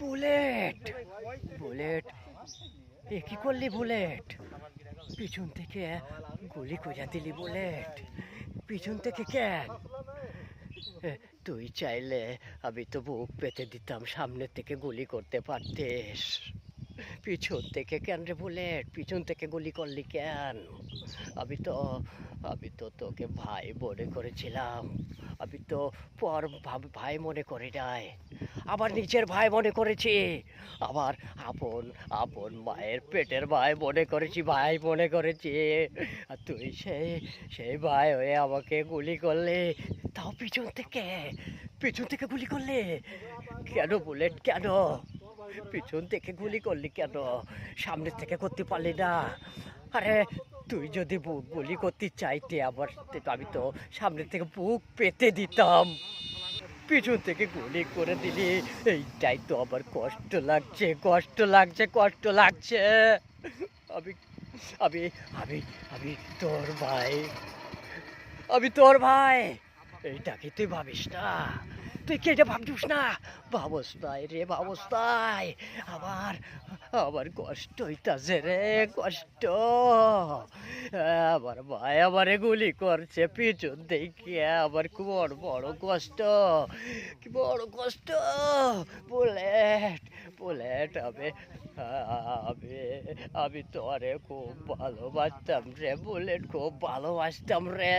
Bullet bullet এ কি করলি bullet? পিছন থেকে গুলি কইরা দিলি বুলেট, পিছন থেকে কেন? তুই চাইলে আমি তো বুক পেতে দিতাম, সামনে থেকে গুলি করতে পারতিস। পিছন থেকে কেন রে বুলেট? পিছন থেকে গুলি করলি কেন? আমি তো আমি তো তোকে ভাই মনে করেছিলাম, আমি তো পর ভাই মনে করি নাই, আবার নিজের ভাই মনে করেছি, আবার আপন আপন মায়ের পেটের ভাই মনে করেছি, ভাই মনে করেছি। আর তুই সেই সেই ভাই হয়ে আমাকে গুলি করলে, তাও পিছন থেকে, পিছন থেকে গুলি করলে কেন বুলেট? কেন পিছন থেকে গুলি করলি কেন? সামনের থেকে করতে পারলি না? আরে তুই যদি বুক গুলি করতে চাইতে আবার, আমি তো সামনের থেকে বুক পেতে দিতাম, পিছন থেকে গুলি করে দিলি। এইটাই তো আমার কষ্ট লাগছে, কষ্ট লাগছে, কষ্ট লাগছে। আমি আমি আমি আমি তোর ভাই, আমি তোর ভাই, এইটা কি তুই ভাবিস না? তুই কি এটা ভাবছিস না? ভাবস নাই রে, ভাবস নাই। আবার আমার কষ্ট হইতাছে রে, কষ্ট। আমার ভাই আমারে গুলি করছে পিছন থেকে, আমার খুব বড় বড় কষ্ট, কি বড় কষ্ট। বুলেট বুলেট আমি আমি তোরে খুব ভালোবাসতাম রে বুলেট, খুব ভালোবাসতাম রে।